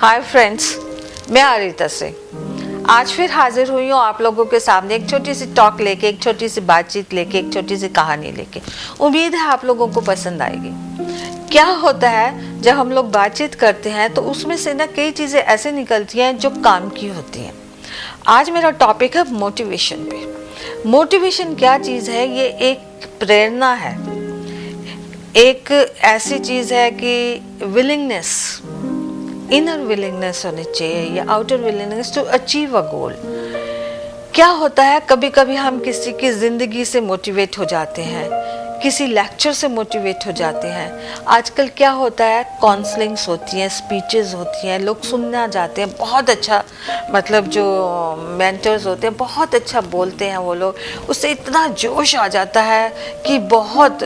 Hi friends, मैं आरिता से आज फिर हाजिर हुई हूँ आप लोगों के सामने एक छोटी सी टॉक लेके, एक छोटी सी बातचीत लेके, एक छोटी सी कहानी लेके। उम्मीद है आप लोगों को पसंद आएगी। क्या होता है जब हम लोग बातचीत करते हैं तो उसमें से ना कई चीज़ें ऐसे निकलती हैं जो काम की होती हैं। आज मेरा टॉपिक है मोटिवेशन पे। मोटिवेशन क्या चीज़ है? ये एक प्रेरणा है, एक ऐसी चीज़ है कि विलिंगनेस, इनर विलिंगनेस होनी चाहिए या outer willingness to achieve a goal. क्या होता है, कभी कभी हम किसी की ज़िंदगी से मोटिवेट हो जाते हैं, किसी लेक्चर से मोटिवेट हो जाते हैं। आजकल क्या होता है, काउंसलिंग्स होती हैं, स्पीचेस होती हैं, लोग सुनना जाते हैं। बहुत अच्छा, मतलब जो मेंटर्स होते हैं बहुत अच्छा बोलते हैं वो लोग, उससे इतना जोश आ जाता है कि बहुत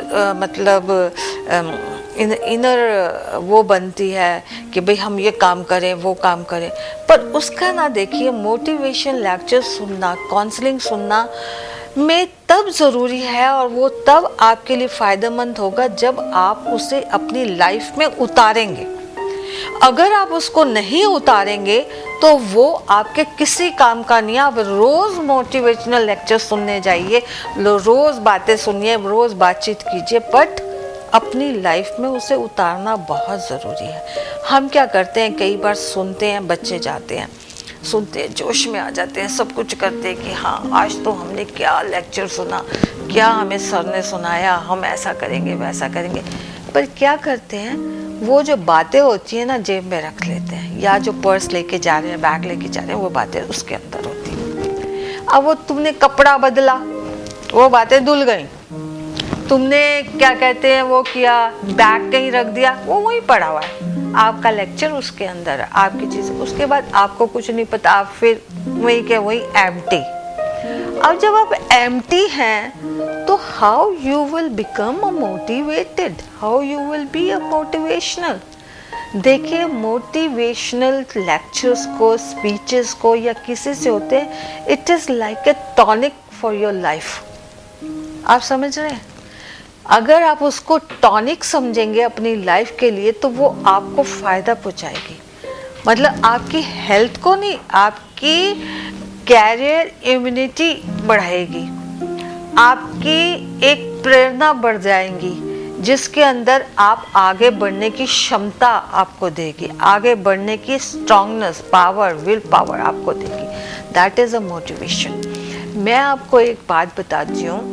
इनर वो बनती है कि भाई हम ये काम करें वो काम करें। पर उसका ना देखिए, मोटिवेशन लेक्चर सुनना, काउंसलिंग सुनना में तब ज़रूरी है और वो तब आपके लिए फ़ायदेमंद होगा जब आप उसे अपनी लाइफ में उतारेंगे। अगर आप उसको नहीं उतारेंगे तो वो आपके किसी काम का नहीं। आप रोज़ मोटिवेशनल लेक्चर सुनने जाइए, रोज़ बातें सुनिए, रोज़ बातचीत कीजिए, बट अपनी लाइफ में उसे उतारना बहुत ज़रूरी है। हम क्या करते हैं, कई बार सुनते हैं, बच्चे जाते हैं, सुनते हैं, जोश में आ जाते हैं, सब कुछ करते हैं कि हाँ आज तो हमने क्या लेक्चर सुना, क्या हमें सर ने सुनाया, हम ऐसा करेंगे वैसा करेंगे। पर क्या करते हैं, वो जो बातें होती हैं ना जेब में रख लेते हैं, या जो पर्स लेके जा रहे हैं, बैग लेके जा रहे हैं, वो बातें उसके अंदर होती हैं। अब वो तुमने कपड़ा बदला, वो बातें धुल गई। तुमने क्या कहते हैं वो किया, बैग कहीं रख दिया, वो वहीं पड़ा हुआ है। आपका लेक्चर उसके अंदर है, आपकी चीज़, उसके बाद आपको कुछ नहीं पता, आप फिर वही के वही एम्प्टी। अब जब आप एम्प्टी हैं तो how you will become a motivated, how you will be a motivational. देखिए, मोटिवेशनल लेक्चर्स को, स्पीचेस को या किसी से होते हैं, it is like a tonic for your life. आप समझ रहे हैं? अगर आप उसको टॉनिक समझेंगे अपनी लाइफ के लिए तो वो आपको फ़ायदा पहुंचाएगी। मतलब आपकी हेल्थ को नहीं, आपकी कैरियर इम्यूनिटी बढ़ाएगी, आपकी एक प्रेरणा बढ़ जाएगी जिसके अंदर आप आगे बढ़ने की क्षमता आपको देगी, आगे बढ़ने की स्ट्रांगनेस, पावर, विल पावर आपको देगी। That is a motivation. मैं आपको एक बात बताती हूँ,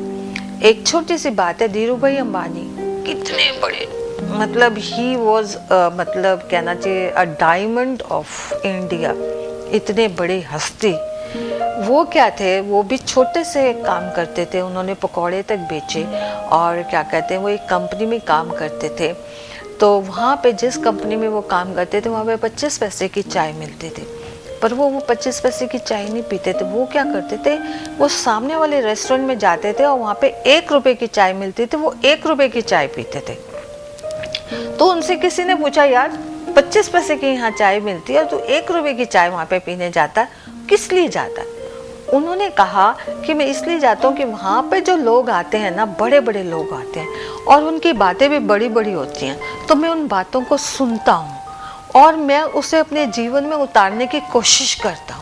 एक छोटी सी बात है। धीरू भाई अंबानी कितने बड़े, मतलब ही वॉज मतलब कहना चाहिए अ डायमंड ऑफ इंडिया, इतने बड़े हस्ती। वो क्या थे, वो भी छोटे से काम करते थे, उन्होंने पकौड़े तक बेचे और क्या कहते हैं वो एक कंपनी में काम करते थे। तो वहाँ पे जिस कंपनी में वो काम करते थे वहाँ पे 25 पैसे की चाय मिलती थी, पर वो 25 पैसे की चाय नहीं पीते थे। वो क्या करते थे, वो सामने वाले रेस्टोरेंट में जाते थे और वहाँ पे 1 रुपए की चाय मिलती थी, वो 1 रुपए की चाय पीते थे। तो उनसे किसी ने पूछा, यार 25 पैसे की यहाँ चाय मिलती है, तो 1 रुपए की चाय वहाँ पे पीने जाता, किस लिए जाता? उन्होंने कहा कि मैं इसलिए जाता हूँ कि वहाँ पे जो लोग आते हैं ना, बड़े बड़े लोग आते हैं और उनकी बातें भी बड़ी बड़ी होती हैं, तो मैं उन बातों को सुनता हूँ और मैं उसे अपने जीवन में उतारने की कोशिश करता हूँ।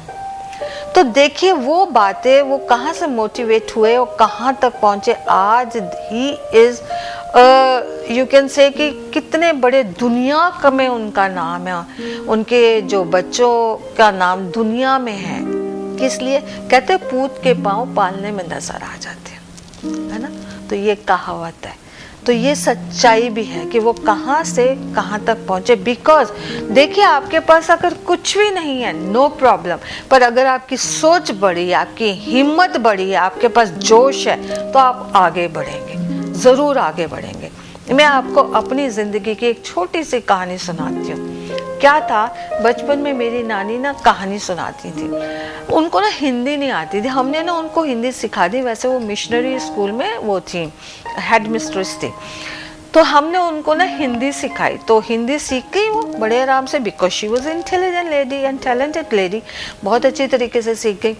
तो देखिए वो बातें, वो कहाँ से मोटिवेट हुए और कहाँ तक पहुँचे। आज he is you can say कि कितने बड़े दुनिया में उनका नाम है, उनके जो बच्चों का नाम दुनिया में है। किस लिए? कहते पूत के पाँव पालने में नजर आ जाते हैं, है ना? तो ये कहावत है, तो ये सच्चाई भी है कि वो कहाँ से कहाँ तक पहुँचे। बिकॉज देखिए, आपके पास अगर कुछ भी नहीं है, नो प्रॉब्लम, पर अगर आपकी सोच बड़ी है, आपकी हिम्मत बड़ी है, आपके पास जोश है, तो आप आगे बढ़ेंगे, ज़रूर आगे बढ़ेंगे। मैं आपको अपनी ज़िंदगी की एक छोटी सी कहानी सुनाती हूँ। क्या था, बचपन में मेरी नानी ना कहानी सुनाती थी। उनको ना हिंदी नहीं आती थी, हमने ना उनको हिंदी सिखा दी। वैसे वो मिशनरी स्कूल में वो थी, हेड मिस्ट्रेस थी, तो हमने उनको ना हिंदी सिखाई। तो हिंदी सीख गई वो बड़े आराम से, because she was intelligent lady and talented lady, बहुत अच्छी तरीके से सीख गई।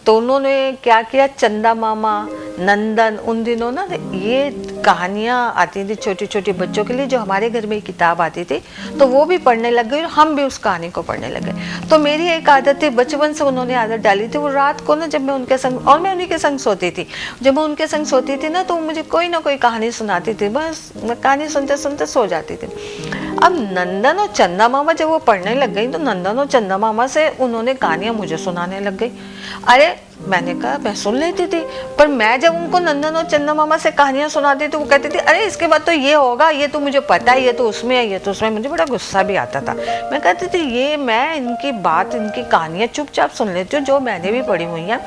तो उन्होंने क्या किया, चंदा मामा, नंदन, उन दिनों ना ये कहानियाँ आती थी छोटी छोटी बच्चों के लिए, जो हमारे घर में किताब आती थी, तो वो भी पढ़ने लग गए और हम भी उस कहानी को पढ़ने लगे। तो मेरी एक आदत थी, बचपन से उन्होंने आदत डाली थी, वो रात को ना जब मैं उनके संग, और मैं उन्हीं के संग सोती थी, जब मैं उनके संग सोती थी ना तो मुझे कोई ना कोई कहानी सुनाती थी, बस मैं कहानी सुनते सुनते सो जाती थी। अब नंदन और चंदा मामा जब वो पढ़ने लग गई तो नंदन और चंदा मामा से उन्होंने कहानियां मुझे सुनाने लग गई। अरे मैंने कहा मैं सुन लेती थी, पर मैं जब उनको नंदन और चंदा मामा से कहानियां सुनाती थी वो कहती थी अरे इसके बाद तो ये होगा, ये तो मुझे पता है, ये तो उसमें है, ये तो उसमें। मुझे बड़ा गुस्सा भी आता था। मैं कहती थी ये मैं इनकी बात, इनकी कहानियां चुपचाप सुन लेती हूँ जो मैंने भी पढ़ी हुई हैं,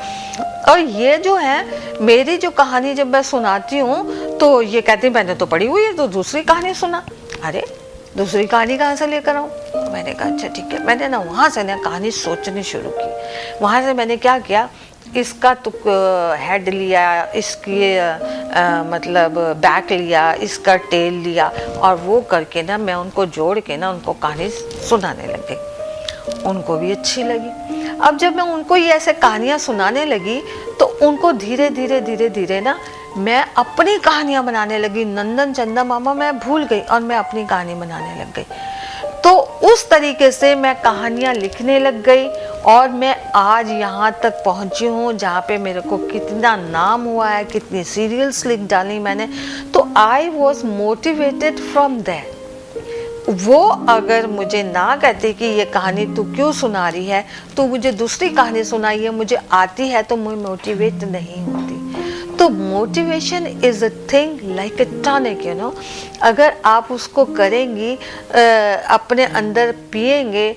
और ये जो है मेरी जो कहानी जब मैं सुनाती हूँ तो ये कहती मैंने तो पढ़ी हुई है, तो दूसरी कहानी सुना। अरे दूसरी कहानी कहाँ से लेकर आऊँ? मैंने कहा अच्छा ठीक है। मैंने ना वहाँ से ना कहानी सोचनी शुरू की। वहाँ से मैंने क्या किया, इसका तो हेड लिया, इसकी मतलब बैक लिया, इसका टेल लिया, और वो करके ना मैं उनको जोड़ के ना उनको कहानी सुनाने लग गई। उनको भी अच्छी लगी। अब जब मैं उनको ये ऐसे कहानियाँ सुनाने लगी तो उनको धीरे धीरे धीरे धीरे ना मैं अपनी कहानियां बनाने लगी। नंदन चंदा मामा मैं भूल गई और मैं अपनी कहानी बनाने लग गई। तो उस तरीके से मैं कहानियां लिखने लग गई और मैं आज यहाँ तक पहुँची हूँ जहाँ पे मेरे को कितना नाम हुआ है, कितनी सीरियल्स लिख डाली मैंने। तो I was motivated from that. वो अगर मुझे ना कहते कि ये कहानी तू क्यों सुना रही है, तू मुझे दूसरी कहानी सुनाई है, मुझे आती है, तो मैं मोटिवेट नहीं होती। तो motivation is a thing like a tonic, you know. अगर आप उसको करेंगी, अपने अंदर पिएंगे,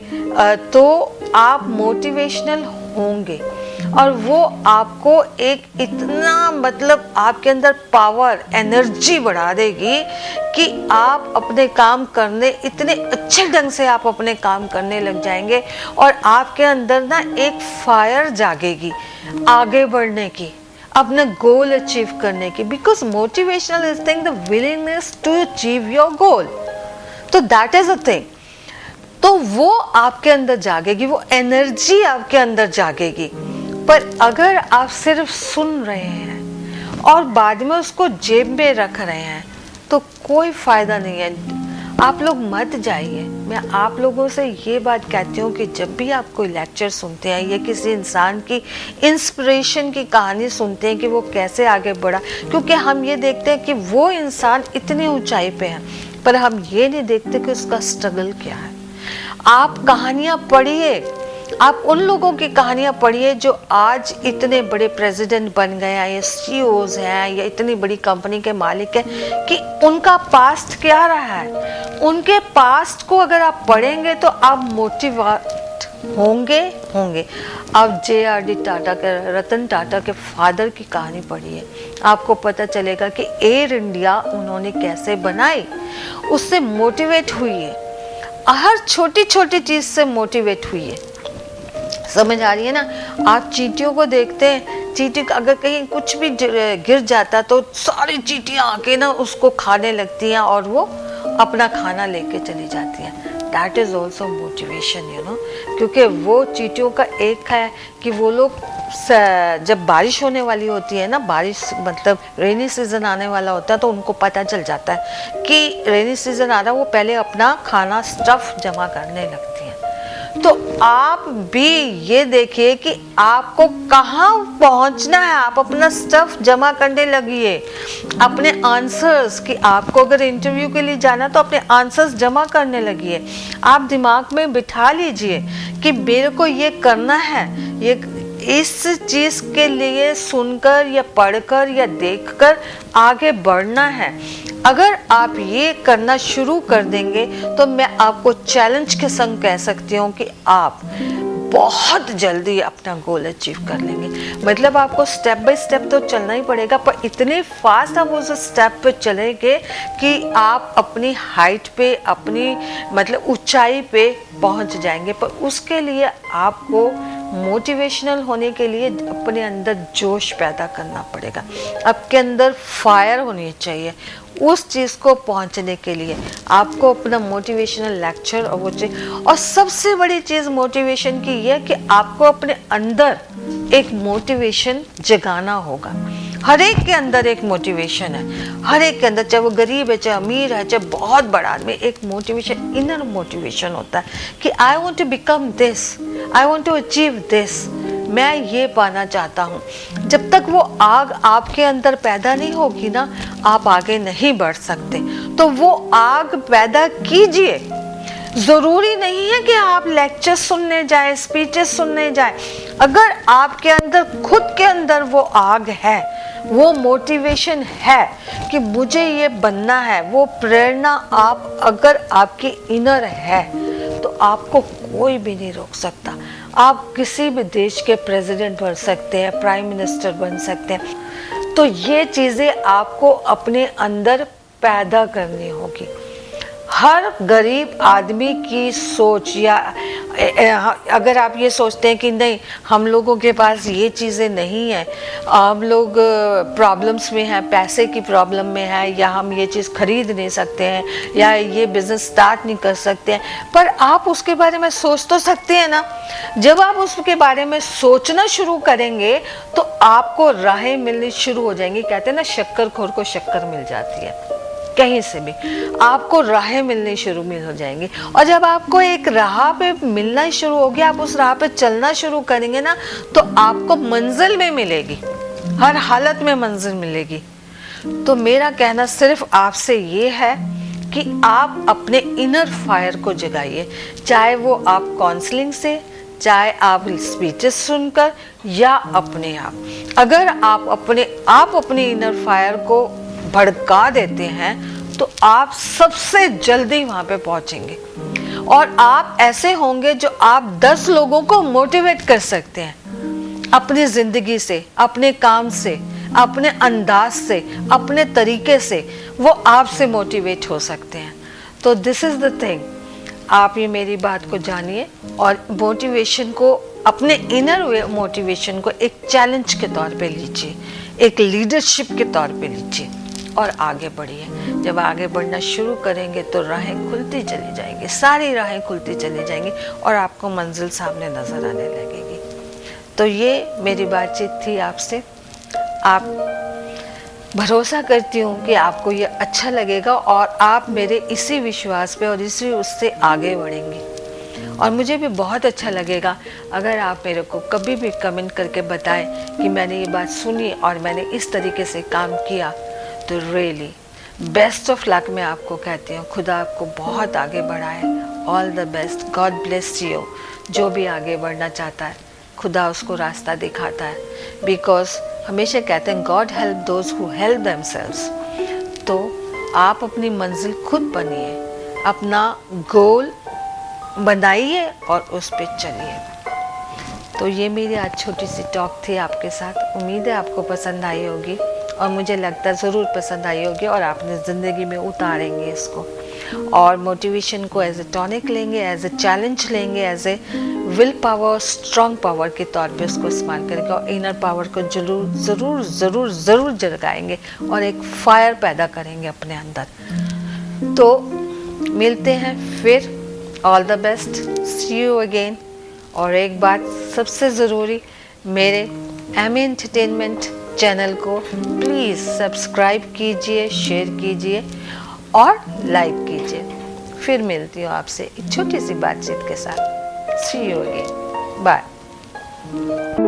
तो आप मोटिवेशनल होंगे और वो आपको एक इतना मतलब आपके अंदर पावर, एनर्जी बढ़ा देगी कि आप अपने काम करने, इतने अच्छे ढंग से आप अपने काम करने लग जाएंगे और आपके अंदर ना एक फायर जागेगी आगे बढ़ने की, अपना गोल अचीव करने की। Because motivational is thing the willingness to achieve your goal. तो दैट इज अ थिंग। तो वो आपके अंदर जागेगी, वो एनर्जी आपके अंदर जागेगी। पर अगर आप सिर्फ सुन रहे हैं और बाद में उसको जेब में रख रहे हैं तो कोई फायदा नहीं है। आप लोग मत जाइए। मैं आप लोगों से ये बात कहती हूँ कि जब भी आप कोई लेक्चर सुनते हैं या किसी इंसान की इंस्पिरेशन की कहानी सुनते हैं कि वो कैसे आगे बढ़ा, क्योंकि हम ये देखते हैं कि वो इंसान इतनी ऊंचाई पे है, पर हम ये नहीं देखते कि उसका स्ट्रगल क्या है। आप कहानियाँ पढ़िए, आप उन लोगों की कहानियां पढ़िए जो आज इतने बड़े प्रेसिडेंट बन गए हैं या सीईओज हैं या इतनी बड़ी कंपनी के मालिक हैं, कि उनका पास्ट क्या रहा है। उनके पास्ट को अगर आप पढ़ेंगे तो आप मोटिवेट होंगे। आप JRD टाटा के, रतन टाटा के फादर की कहानी पढ़िए, आपको पता चलेगा कि एयर इंडिया उन्होंने कैसे बनाई, उससे मोटिवेट हुई है, हर छोटी छोटी चीज से मोटिवेट हुई है। समझ आ रही है ना। आप चींटियों को देखते हैं, चींटी अगर कहीं कुछ भी गिर जाता तो सारी चींटियां आके ना उसको खाने लगती हैं और वो अपना खाना लेके चली जाती हैं। That is also motivation, you know. क्योंकि वो चींटियों का एक है कि वो लोग जब बारिश होने वाली होती है ना, बारिश मतलब रेनी सीजन आने वाला होता है, तो उनको पता चल जाता है कि रेनी सीजन आ रहा है, वो पहले अपना खाना स्टफ जमा करने लगती हैं। तो आप भी ये देखिए कि आपको कहाँ पहुंचना है, आप अपना स्टफ जमा करने लगिए, अपने आंसर्स की। आपको अगर इंटरव्यू के लिए जाना तो अपने आंसर्स जमा करने लगिए। आप दिमाग में बिठा लीजिए कि मेरे को ये करना है, ये इस चीज के लिए सुनकर या पढ़कर या देखकर आगे बढ़ना है। अगर आप ये करना शुरू कर देंगे तो मैं आपको चैलेंज के संग कह सकती हूँ कि आप बहुत जल्दी अपना गोल अचीव कर लेंगे। मतलब आपको स्टेप बाय स्टेप तो चलना ही पड़ेगा, पर इतने फास्ट आप उस स्टेप पे चलेंगे कि आप अपनी हाइट पे, अपनी मतलब ऊंचाई पे पहुंच जाएंगे। पर उसके लिए आपको मोटिवेशनल होने के लिए अपने अंदर जोश पैदा करना पड़ेगा, आपके अंदर फायर होनी चाहिए। उस चीज़ को पहुंचने के लिए आपको अपना मोटिवेशनल लेक्चर और वो चीज़, और सबसे बड़ी चीज़ मोटिवेशन की ये कि आपको अपने अंदर एक मोटिवेशन जगाना होगा। हर एक के अंदर एक मोटिवेशन है, हर एक के अंदर, चाहे वो गरीब है, चाहे अमीर है, चाहे बहुत बड़ा आदमी, एक मोटिवेशन, इनर मोटिवेशन होता है कि I want to become this, I want to achieve this, मैं ये पाना चाहता हूँ। जब तक वो आग आपके अंदर पैदा नहीं होगी ना, आप आगे नहीं बढ़ सकते। तो वो आग पैदा कीजिए। ज़रूरी नहीं है कि आप लेक्चर सुनने जाए, स्पीचेस सुनने जाए। अगर आपके अंदर, खुद के अंदर वो आग है, वो मोटिवेशन है कि मुझे ये बनना है, वो प्रेरणा आप अगर आपकी इनर है, तो आपको कोई भी नहीं रोक सकता। आप किसी भी देश के प्रेसिडेंट बन सकते हैं, प्राइम मिनिस्टर बन सकते हैं। तो ये चीज़ें आपको अपने अंदर पैदा करनी होगी। हर गरीब आदमी की सोच, या अगर आप ये सोचते हैं कि नहीं, हम लोगों के पास ये चीज़ें नहीं हैं, हम लोग प्रॉब्लम्स में हैं, पैसे की प्रॉब्लम में है, या हम ये चीज़ खरीद नहीं सकते हैं, या ये बिज़नेस स्टार्ट नहीं कर सकते हैं, पर आप उसके बारे में सोच तो सकते हैं ना। जब आप उसके बारे में सोचना शुरू करेंगे तो आपको राहें मिलनी शुरू हो जाएंगी। कहते हैं ना, शक्करखोर को शक्कर मिल जाती है, कहीं से भी आपको राहें मिलनी शुरू हो जाएंगी। और जब आपको एक राह पे मिलना शुरू होगी, आप उस राह पे चलना शुरू करेंगे ना, तो आपको मंजिल में मिलेगी, हर हालत में मंजिल मिलेगी। तो मेरा कहना सिर्फ आपसे ये है कि आप अपने इनर फायर को जगाइए, चाहे वो आप काउंसलिंग से, चाहे आप स्पीचेस सुनकर, या अपने आप। अगर आप अपने इनर फायर को भड़का देते हैं तो आप सबसे जल्दी वहां पे पहुंचेंगे, और आप ऐसे होंगे जो आप 10 लोगों को मोटिवेट कर सकते हैं अपनी जिंदगी से, अपने काम से, अपने अंदाज से, अपने तरीके से। वो आपसे मोटिवेट हो सकते हैं। तो दिस इज द थिंग, आप ये मेरी बात को जानिए और मोटिवेशन को, अपने इनर मोटिवेशन को एक चैलेंज के तौर पे लीजिए, एक लीडरशिप के तौर पे लीजिए और आगे बढ़िए। जब आगे बढ़ना शुरू करेंगे तो राहें खुलती चली जाएंगी, सारी राहें खुलती चली जाएंगी और आपको मंजिल सामने नजर आने लगेगी। तो ये मेरी बातचीत थी आपसे। आप, भरोसा करती हूँ कि आपको ये अच्छा लगेगा और आप मेरे इसी विश्वास पे और इसी उससे आगे बढ़ेंगे। और मुझे भी बहुत अच्छा लगेगा अगर आप मेरे को कभी भी कमेंट करके बताएं कि मैंने ये बात सुनी और मैंने इस तरीके से काम किया। तो रियली बेस्ट ऑफ लक मैं आपको कहती हूँ। खुदा आपको बहुत आगे बढ़ाए। All the best, God bless you. जो भी आगे बढ़ना चाहता है खुदा उसको रास्ता दिखाता है, बिकॉज हमेशा कहते हैं God help those who help themselves. तो आप अपनी मंजिल खुद बनिए, अपना गोल बनाइए और उस पर चलिए। तो ये मेरी आज छोटी सी टॉक थी आपके साथ। उम्मीद है आपको पसंद आई होगी और मुझे लगता है ज़रूर पसंद आई होगी और आप अपनी ज़िंदगी में उतारेंगे इसको और मोटिवेशन को एज ए टॉनिक लेंगे, एज ए चैलेंज लेंगे, as a will power, strong power के तौर पे उसको इस्तेमाल करेंगे और इनर पावर को ज़रूर जगाएंगे और एक फायर पैदा करेंगे अपने अंदर। तो मिलते हैं फिर। All the best, see you again. और एक बात सबसे ज़रूरी, मेरे एमी एंटरटेनमेंट चैनल को प्लीज़ सब्सक्राइब कीजिए, शेयर कीजिए और लाइक कीजिए। फिर मिलती हूँ आपसे एक छोटी सी बातचीत के साथ। सी यू अगेन, बाय।